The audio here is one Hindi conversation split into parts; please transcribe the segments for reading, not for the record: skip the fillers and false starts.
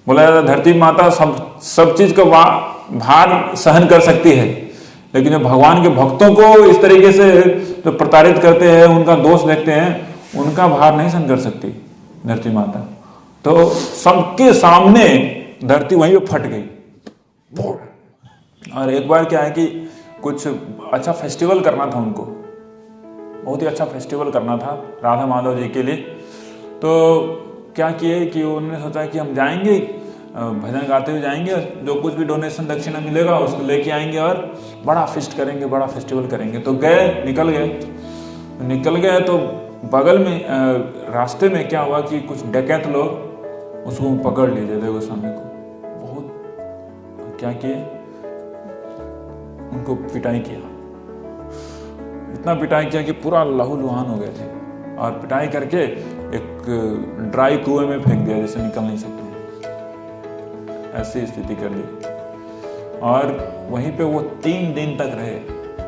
बोला जाता है धरती माता सब चीज का भार सहन कर सकती है, लेकिन जो भगवान के भक्तों को इस तरीके से जो प्रताड़ित करते हैं, उनका दोष देखते हैं, उनका भार नहीं सहन कर सकती धरती माता। तो सबके सामने धरती वहीं पे फट गई। और एक बार क्या है कि कुछ अच्छा फेस्टिवल करना था उनको, बहुत ही अच्छा फेस्टिवल करना था राधा माधव जी के लिए। तो क्या किए कि उन्होंने सोचा कि हम जाएंगे, भजन गाते हुए जाएंगे, जो कुछ भी डोनेशन दक्षिणा मिलेगा उसको लेके आएंगे और बड़ा फेस्ट करेंगे, बड़ा फेस्टिवल करेंगे। तो गए, निकल गए तो बगल में रास्ते में क्या हुआ कि कुछ डकैत लोग उसको पकड़ लिए जयदेव गोस्वामी को। बहुत क्या किए, उनको पिटाई किया, इतना पिटाई किया कि पूरा लहूलुहान हो गए थे। और पिटाई करके एक ड्राई कुएं में फेंक दिया, जैसे निकल नहीं सकते, ऐसी स्थिति कर दी। और वहीं पे वो 3 दिन तक रहे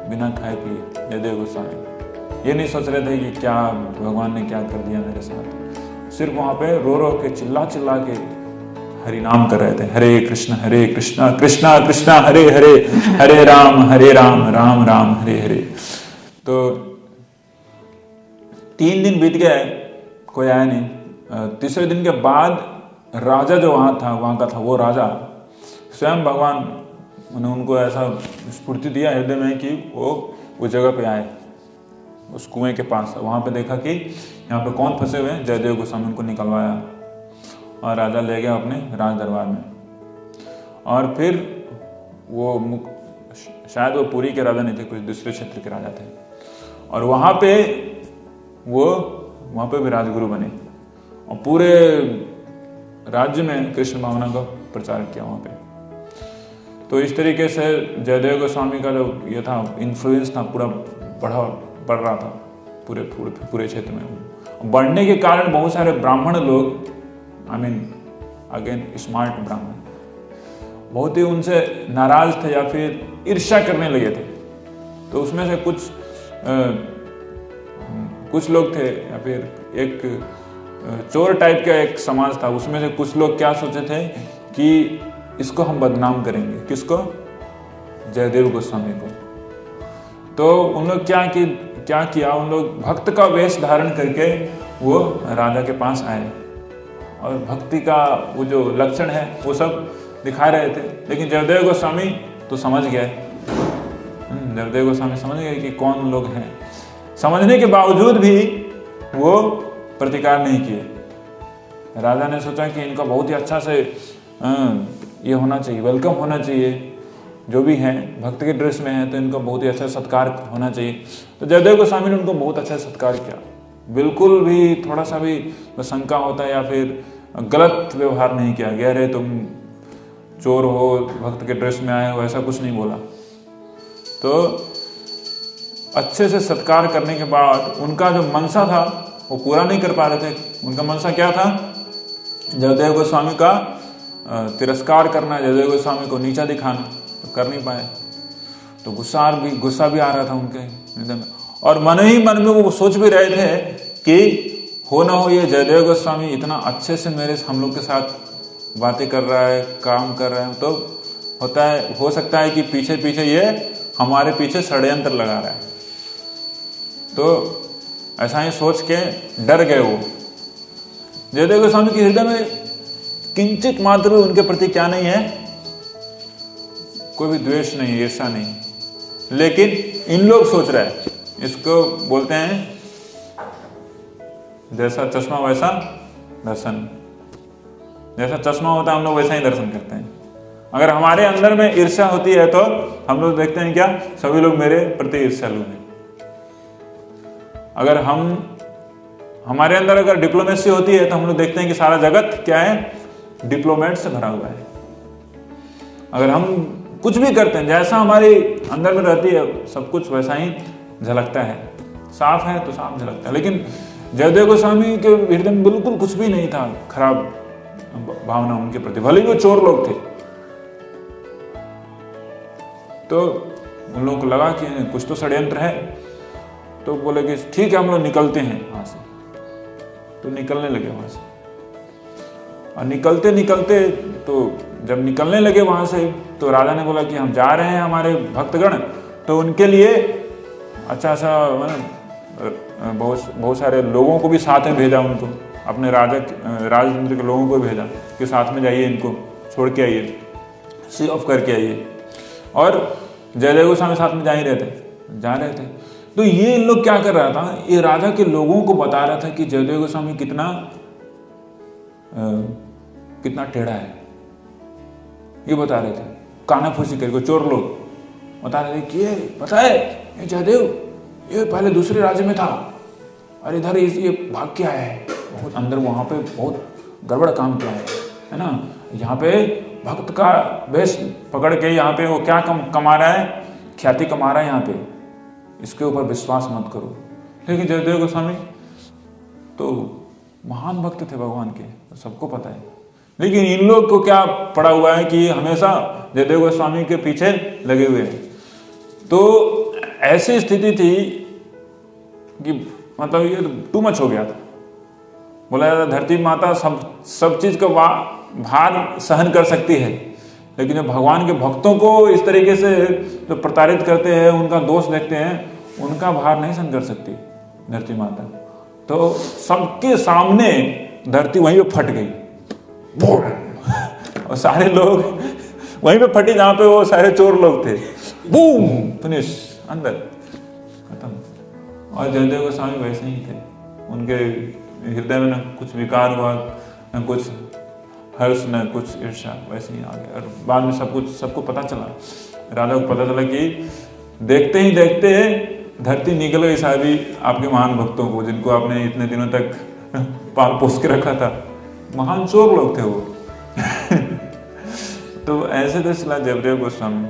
बिना खाए पिए जयदेव गोस्वामी। ये नहीं सोच रहे थे कि क्या भगवान ने क्या कर दिया मेरे साथ, सिर्फ वहां पे रो रो के चिल्ला के हरि नाम कर रहे थे, हरे कृष्णा कृष्णा कृष्णा हरे हरे, हरे राम राम राम हरे हरे। तो 3 दिन बीत गए, कोई आया नहीं। तीसरे दिन के बाद राजा जो वहां का था, वो राजा स्वयं भगवान ने उनको ऐसा स्फूर्ति दिया हृदय में कि वो उस जगह पे आए, उस कुएं के पास। वहां पे देखा कि यहाँ पे कौन फंसे हुए हैं, जयदेव गोस्वामी उनको निकलवाया और राजा ले गया अपने राज दरबार में। और फिर वो शायद वो पुरी के राजा नहीं थे, कुछ दूसरे क्षेत्र के राजा थे, और वहां पे भी राजगुरु बने और पूरे राज्य में कृष्ण भावना का प्रचार किया वहां पे। तो इस तरीके से जयदेव गोस्वामी का जो ये था इन्फ्लुएंस था पूरा बढ़ रहा था पूरे क्षेत्र में। बढ़ने के कारण बहुत सारे ब्राह्मण लोग, अगेन स्मार्ट ब्राह्मण, बहुत ही उनसे नाराज थे या फिर ईर्ष्या करने लगे थे। तो उसमें से कुछ लोग थे, या फिर एक चोर टाइप का एक समाज था, उसमें से कुछ लोग क्या सोचे थे कि इसको हम बदनाम करेंगे। किसको? जयदेव गोस्वामी को। तो उन लोग क्या किया, उन लोग भक्त का वेश धारण करके वो राजा के पास आए और भक्ति का वो जो लक्षण है वो सब दिखा रहे थे। लेकिन जयदेव गोस्वामी तो समझ गए, जयदेव गोस्वामी समझ गए कि कौन लोग हैं। समझने के बावजूद भी वो प्रतिकार नहीं किए। राजा ने सोचा कि इनका बहुत ही अच्छा से ये होना चाहिए, वेलकम होना चाहिए, जो भी हैं भक्त के ड्रेस में है तो इनका बहुत ही अच्छा सत्कार होना चाहिए। तो जयदेव गोस्वामी ने उनको बहुत अच्छा सत्कार किया, बिल्कुल भी थोड़ा सा भी शंका होता है या फिर गलत व्यवहार नहीं किया गया, अरे तुम चोर हो, भक्त के ड्रेस में आए हो, ऐसा कुछ नहीं बोला। तो अच्छे से सत्कार करने के बाद उनका जो मनसा था वो पूरा नहीं कर पा रहे थे। उनका मनसा क्या था? जयदेव गोस्वामी का तिरस्कार करना, जयदेव गोस्वामी को नीचा दिखाना, तो कर नहीं पाए। तो गुस्सा भी आ रहा था उनके हृदय में, और मन ही मन में वो सोच भी रहे थे कि हो ना हो ये जयदेव गोस्वामी इतना अच्छे से हम लोग के साथ बातें कर रहा है, काम कर रहा है, तो हो सकता है कि पीछे पीछे ये हमारे पीछे षड्यंत्र लगा रहा है। तो ऐसा ही सोच के डर गए वो। जयदेव गोस्वामी के हृदय में किंचित मात्र उनके प्रति क्या नहीं है, कोई भी द्वेष नहीं, ईर्ष्या नहीं। लेकिन इन लोग सोच रहे हैं, इसको बोलते हैं जैसा चश्मा वैसा दर्शन। जैसा चश्मा होता है हम लोग वैसा ही दर्शन करते हैं। अगर हमारे अंदर में ईर्ष्या होती है तो हम लोग देखते हैं क्या, सभी लोग मेरे प्रति ईर्ष्यालु हैं। अगर हमारे अंदर अगर डिप्लोमेसी होती है तो हम लोग देखते हैं कि सारा जगत क्या है, डिप्लोमेट से भरा हुआ है। अगर हम कुछ भी करते हैं, जैसा हमारे अंदर में रहती है सब कुछ वैसा ही झलकता है। साफ है तो साफ झलकता है। लेकिन जयदेव गोस्वामी के हृदय में बिल्कुल कुछ भी नहीं था खराब भावना उनके प्रति, भले ही वो चोर लोग थे। तो उन लोगों को लगा कि कुछ तो षड्यंत्र है, तो बोले कि ठीक है हम लोग निकलते हैं वहां से। तो निकलने लगे वहां से। और निकलते निकलते तो जब निकलने लगे वहाँ से तो राजा ने बोला कि हम जा रहे हैं हमारे भक्तगण, तो उनके लिए अच्छा बहुत सारे लोगों को भी साथ में भेजा, उनको अपने राजतंत्र के लोगों को भेजा कि साथ में जाइए, इनको छोड़ के आइए, सी ऑफ करके आइए। और जयदेव गोस्वामी साथ में जा रहे थे। तो ये इन लोग क्या कर रहा था, ये राजा के लोगों को बता रहा था कि जयदेव गोस्वामी कितना टेढ़ा है, ये बता रहे थे। कानाफूसी करके चोर लोग बता रहे थे कि ये पता है ये जयदेव ये पहले दूसरे राज्य में था और इधर ये भाग के आया है, बहुत अंदर वहाँ पे बहुत गड़बड़ काम किया है ना। यहाँ पे भक्त का वेश पकड़ के यहाँ पे वो क्या कमा रहा है, ख्याति कमा रहा है यहाँ पे, इसके ऊपर विश्वास मत करो। लेकिन जयदेव गोस्वामी तो महान भक्त थे भगवान के, सबको पता है। लेकिन इन लोग को क्या पड़ा हुआ है कि हमेशा जयदेव गोस्वामी के पीछे लगे हुए हैं। तो ऐसी स्थिति थी कि मतलब ये टू मच हो गया था। बोला जाता धरती माता सब चीज का भार सहन कर सकती है, लेकिन जब भगवान के भक्तों को इस तरीके से जो प्रताड़ित करते हैं, उनका दोष देखते हैं, उनका भार नहीं सहन कर सकती धरती माता। तो सबके सामने धरती वहीं पे फट गई और सारे लोग वहीं पे फटी जहां पे वो सारे चोर लोग थे। बूम, फिनिश, अंदर खत्म। और जयदेव गोस्वामी वैसे ही थे, उनके हृदय में न कुछ विकार हुआ, न कुछ हर्ष, न कुछ ईर्ष्या, वैसे ही आ गए। और बाद में सबको पता चला, राजा को पता चला कि देखते ही देखते धरती निकल गई सारी आपके महान भक्तों को, जिनको आपने इतने दिनों तक पाल पोस के रखा था। महान चोर लोग थे वो। तो ऐसे तो चला जयदेव गोस्वामी।